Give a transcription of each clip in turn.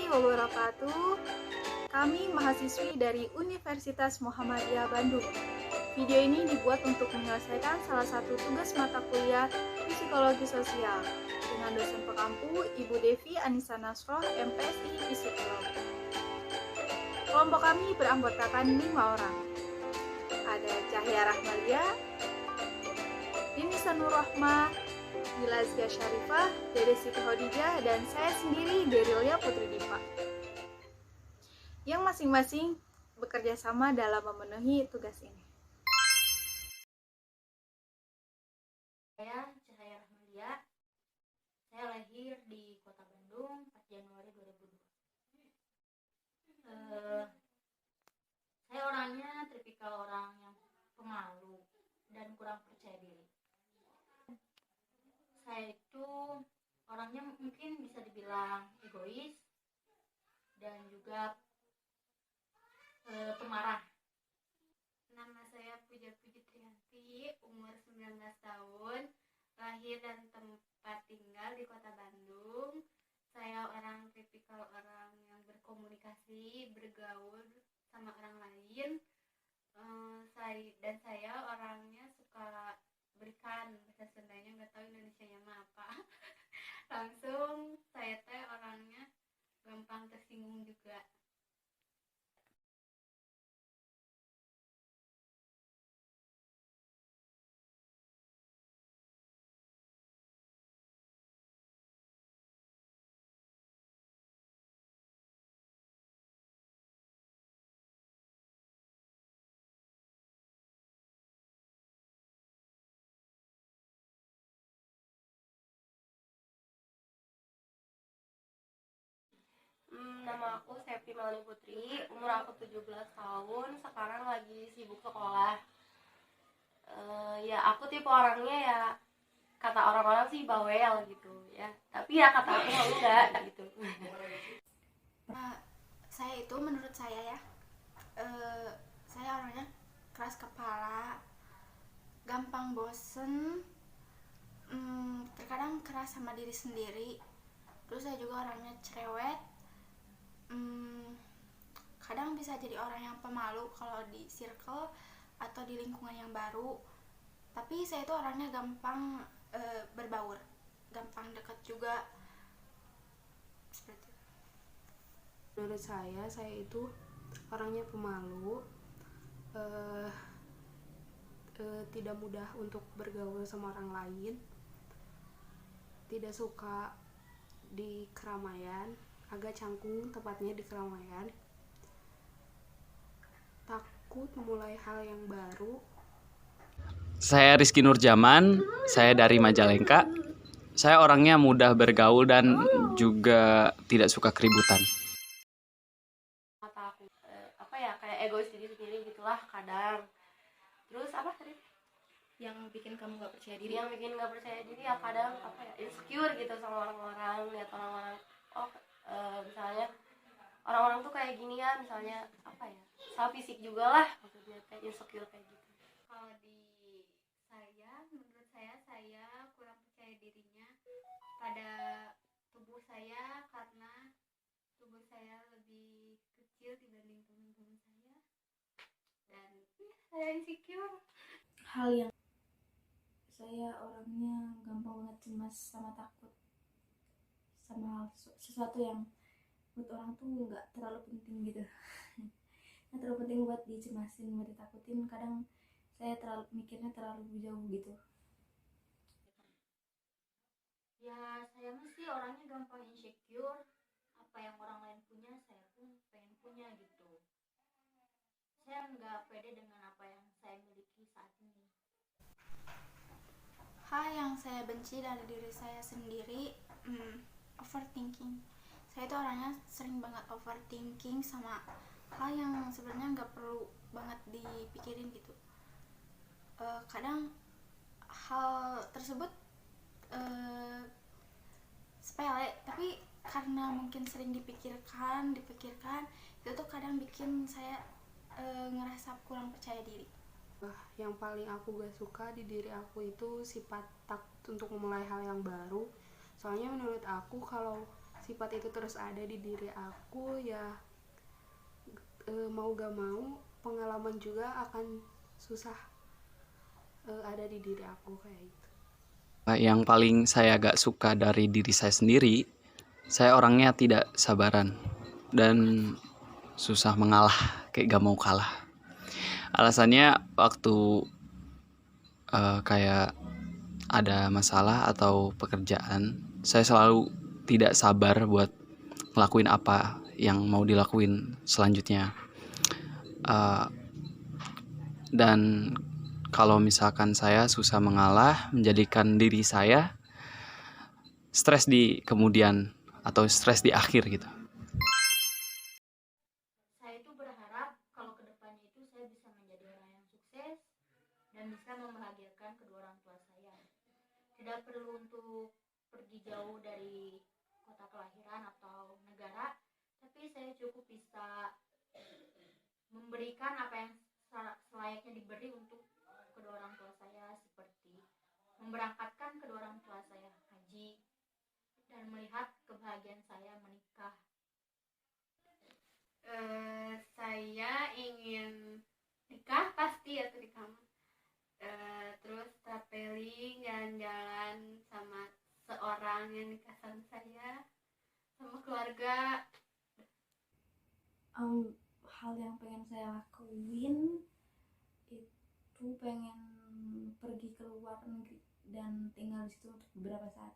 wabarakatuh. Kami mahasiswi dari Universitas Muhammadiyah Bandung. Video ini dibuat untuk menyelesaikan salah satu tugas mata kuliah Psikologi Sosial dengan dosen pengampu Ibu Devi Anissa Nasroh, MPSI Psikolog. Kelompok kami beranggotakan 5 orang. Ada Cahya Rahmalia, Dini Sanur Rahmah, Dilazia Syarifah, Dede Siti Hodijah, dan saya sendiri Derilia Putri Dipa, yang masing-masing bekerja sama dalam memenuhi tugas ini. Saya Cahaya Rahmalia. Saya lahir di Kota Bandung 4 Januari 2002. Saya orangnya tipikal orang yang pemalu dan kurang percaya diri. Saya itu orangnya mungkin bisa dibilang egois dan juga pemarah. Nama saya Puja Puji Triyanti, umur 19 tahun, lahir dan tempat tinggal di Kota Bandung. Saya orang tipikal orang yang berkomunikasi, bergaul sama orang lain. Saya orangnya suka berikan, bahasa Sundanya nggak tahu Indonesianya mah apa. Langsung saya orangnya gampang tersinggung juga. Nama aku Septi Melani Putri, umur aku 17 tahun, sekarang lagi sibuk sekolah. Ya aku tipe orangnya ya, kata orang-orang sih bawel gitu ya, tapi ya kata aku enggak gitu. Saya itu menurut saya ya, saya orangnya keras kepala, gampang bosen, terkadang keras sama diri sendiri. Terus saya juga orangnya cerewet, kadang bisa jadi orang yang pemalu kalau di circle atau di lingkungan yang baru. Tapi saya itu orangnya gampang berbaur, gampang dekat juga, seperti itu. Menurut saya itu orangnya pemalu, tidak mudah untuk bergaul sama orang lain, tidak suka di keramaian, agak canggung tepatnya di keramaian, takut memulai hal yang baru. Saya Rizky Nurjaman, saya dari Majalengka. Saya orangnya mudah bergaul dan juga tidak suka keributan. Kata aku kayak egois diri sendiri gitulah kadang. Terus apa tadi? Yang bikin kamu gak percaya diri? Yang bikin gak percaya diri ya kadang insecure gitu sama orang-orang, lihat orang-orang misalnya orang-orang tuh kayak gini ya, misalnya salah fisik juga lah, maksudnya kayak insecure kayak gitu. Kalau di menurut saya kurang percaya dirinya pada tubuh saya, karena tubuh saya lebih kecil dibanding teman-teman saya, dan saya insecure. Hal yang saya orangnya gampang banget cemas sama takut sama sesuatu yang buat orang tuh nggak terlalu penting gitu. Nggak terlalu penting buat dicemasin, buat ditakutin. Kadang saya mikirnya terlalu jauh gitu. Ya saya masih orangnya gampang insecure. Apa yang orang lain punya saya pun pengen punya gitu. Saya nggak pede dengan apa yang saya miliki saat ini. Hal yang saya benci dari diri saya sendiri, overthinking. Saya itu orangnya sering banget overthinking sama hal yang sebenarnya nggak perlu banget dipikirin gitu. Kadang hal tersebut sepele, tapi karena mungkin sering dipikirkan itu tuh kadang bikin saya ngerasa kurang percaya diri. Yang paling aku gak suka di diri aku itu sifat takut untuk memulai hal yang baru. Soalnya menurut aku kalau sifat itu terus ada di diri aku, ya mau gak mau pengalaman juga akan susah ada di diri aku kayak gitu. Yang paling saya agak suka dari diri saya sendiri, saya orangnya tidak sabaran dan susah mengalah, kayak gak mau kalah. Alasannya waktu kayak ada masalah atau pekerjaan, saya selalu tidak sabar buat ngelakuin apa yang mau dilakuin selanjutnya. Dan kalau misalkan saya susah mengalah, menjadikan diri saya stres di kemudian atau stres di akhir gitu. Saya itu berharap kalau kedepannya itu saya bisa menjadi orang yang sukses dan bisa membahagiakan kedua orang tua saya. Tidak perlu untuk pergi jauh dari kota kelahiran atau negara, tapi saya cukup bisa memberikan apa yang selayaknya diberi untuk kedua orang tua saya, seperti memberangkatkan kedua orang tua saya haji dan melihat kebahagiaan saya menikah. Saya ingin nikah pasti atau di kamar. Terus traveling, jalan-jalan sama seorang yang nikah sama saya, sama keluarga. Hal yang pengen saya lakuin itu pengen pergi ke luar negeri dan tinggal di situ untuk beberapa saat.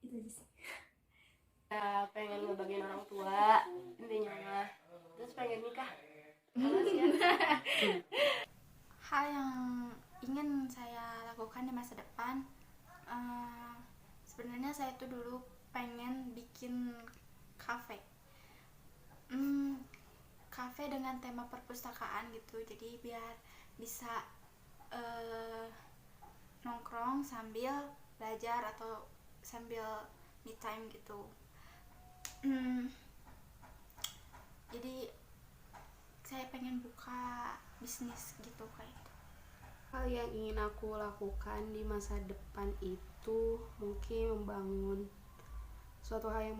Itu aja sih. Pengen ngebagian orang tua intinya mah, terus pengen nikah. Hal yang ingin saya lakukan di masa depan, sebenarnya saya tuh dulu pengen bikin kafe dengan tema perpustakaan gitu, jadi biar bisa nongkrong sambil belajar atau sambil me time gitu. Jadi saya pengen buka bisnis gitu kayak gitu. Hal yang ingin aku lakukan di masa depan itu mungkin membangun suatu hal yang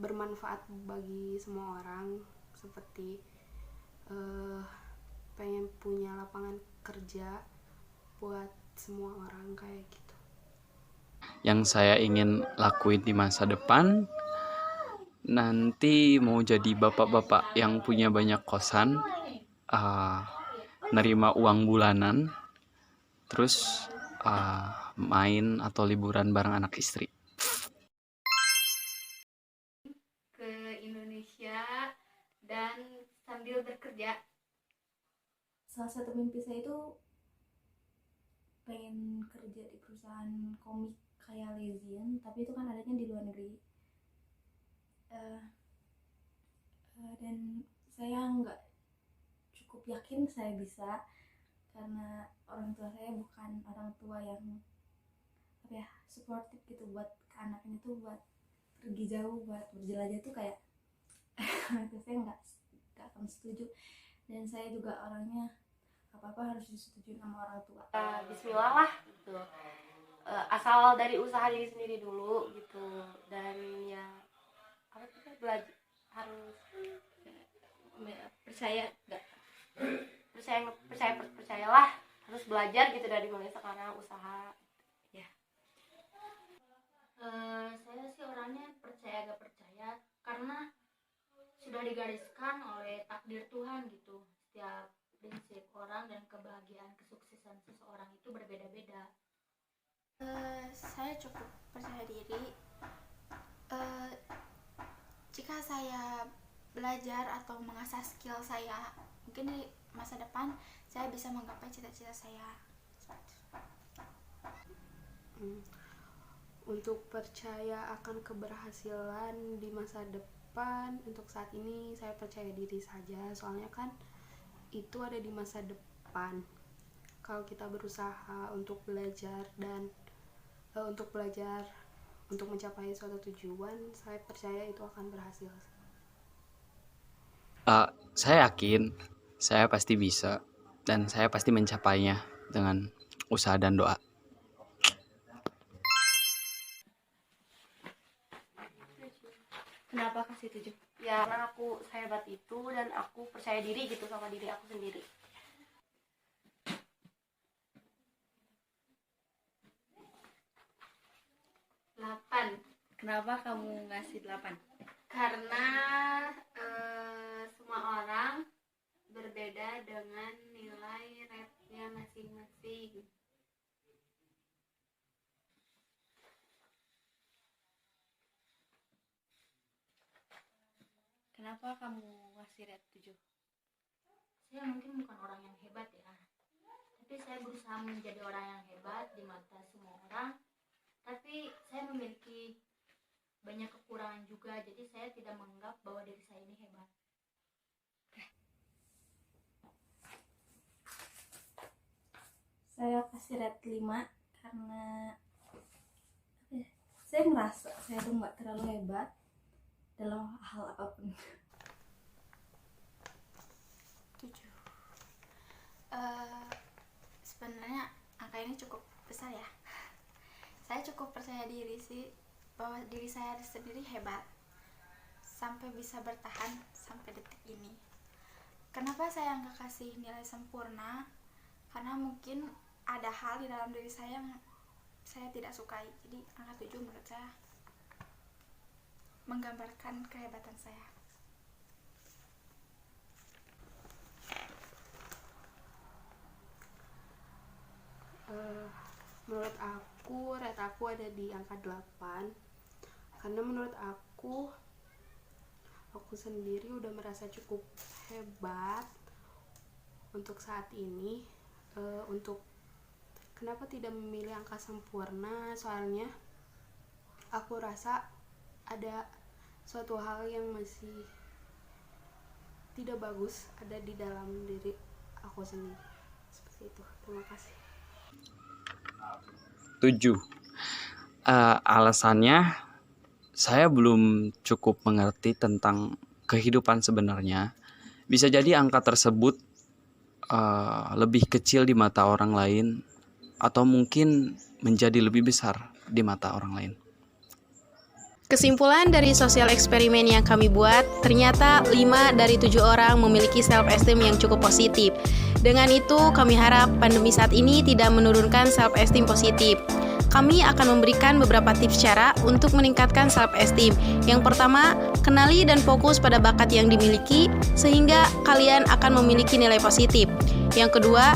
bermanfaat bagi semua orang, seperti pengen punya lapangan kerja buat semua orang kayak gitu. Yang saya ingin lakuin di masa depan, nanti mau jadi bapak-bapak yang punya banyak kosan, nerima uang bulanan, terus main atau liburan bareng anak istri. Ke Indonesia dan sambil bekerja. Salah satu mimpi saya itu pengen kerja di perusahaan komik kayak Lezian, tapi itu kan adanya di luar negeri. Dan saya nggak cukup yakin saya bisa, karena orang tua saya bukan orang tua yang supportive gitu buat anaknya tuh buat pergi jauh, buat berjelajah tuh kayak saya nggak akan setuju, dan saya juga orangnya apa-apa harus disetujui sama orang tua. Bismillah lah gitu, asal dari usaha diri sendiri dulu gitu, dan ya apa sih, belajar harus percayalah, harus belajar gitu dari mulai sekarang usaha ya. Saya sih orangnya percaya gak percaya, karena sudah digariskan oleh takdir Tuhan gitu. Setiap prinsip orang dan kebahagiaan kesuksesan seseorang itu berbeda-beda. Saya cukup percaya diri. Jika saya belajar atau mengasah skill saya, mungkin di masa depan saya bisa menggapai cita-cita saya. Untuk percaya akan keberhasilan di masa depan, untuk saat ini saya percaya diri saja, soalnya kan itu ada di masa depan. Kalau kita berusaha untuk belajar dan untuk mencapai suatu tujuan, saya percaya itu akan berhasil. Saya yakin saya pasti bisa, dan saya pasti mencapainya dengan usaha dan doa. Kenapa kasih 7? Ya karena aku sehebat itu dan aku percaya diri gitu sama diri aku sendiri. Kenapa kamu ngasih 8? Karena semua orang berbeda dengan nilai rate-nya masing-masing. Kenapa kamu ngasih rate 7? Saya mungkin bukan orang yang hebat ya, tapi saya berusaha menjadi orang yang hebat di mata semua orang. Tapi saya memiliki banyak kekurangan juga, jadi saya tidak menganggap bahwa diri saya ini hebat. Saya kasih rate 5 karena saya merasa saya tuh nggak terlalu hebat dalam hal apapun. 7. Sebenarnya angka ini cukup besar ya. Saya cukup percaya diri sih bahwa diri saya sendiri hebat sampai bisa bertahan sampai detik ini. Kenapa saya nggak kasih nilai sempurna? Karena mungkin ada hal di dalam diri saya yang saya tidak sukai. Jadi angka 7 menurut saya menggambarkan kehebatan saya. Menurut aku, rate aku ada di angka 8. Karena menurut aku sendiri udah merasa cukup hebat untuk saat ini. Untuk kenapa tidak memilih angka sempurna? Soalnya aku rasa ada suatu hal yang masih tidak bagus ada di dalam diri aku sendiri. Seperti itu. Terima kasih. 7. Alasannya saya belum cukup mengerti tentang kehidupan sebenarnya. Bisa jadi angka tersebut lebih kecil di mata orang lain atau mungkin menjadi lebih besar di mata orang lain. Kesimpulan dari sosial eksperimen yang kami buat, ternyata 5 dari 7 orang memiliki self-esteem yang cukup positif. Dengan itu, kami harap pandemi saat ini tidak menurunkan self-esteem positif. Kami akan memberikan beberapa tips cara untuk meningkatkan self-esteem. Yang pertama, kenali dan fokus pada bakat yang dimiliki, sehingga kalian akan memiliki nilai positif. Yang kedua,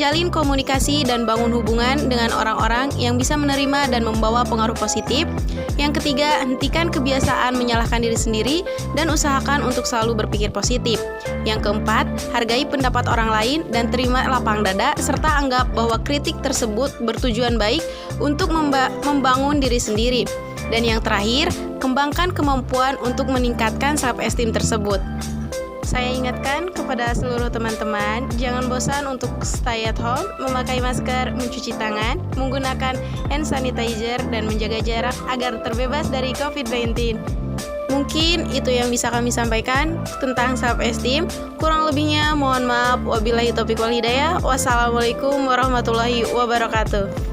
jalin komunikasi dan bangun hubungan dengan orang-orang yang bisa menerima dan membawa pengaruh positif. Yang ketiga, hentikan kebiasaan menyalahkan diri sendiri dan usahakan untuk selalu berpikir positif. Yang keempat, hargai pendapat orang lain dan terima lapang dada serta anggap bahwa kritik tersebut bertujuan baik untuk membangun diri sendiri. Dan yang terakhir, kembangkan kemampuan untuk meningkatkan self-esteem tersebut. Saya ingatkan kepada seluruh teman-teman, jangan bosan untuk stay at home, memakai masker, mencuci tangan, menggunakan hand sanitizer, dan menjaga jarak agar terbebas dari COVID-19. Mungkin itu yang bisa kami sampaikan tentang self-esteem. Kurang lebihnya mohon maaf. Wabillahi taufiq wal hidayah. Wassalamualaikum warahmatullahi wabarakatuh.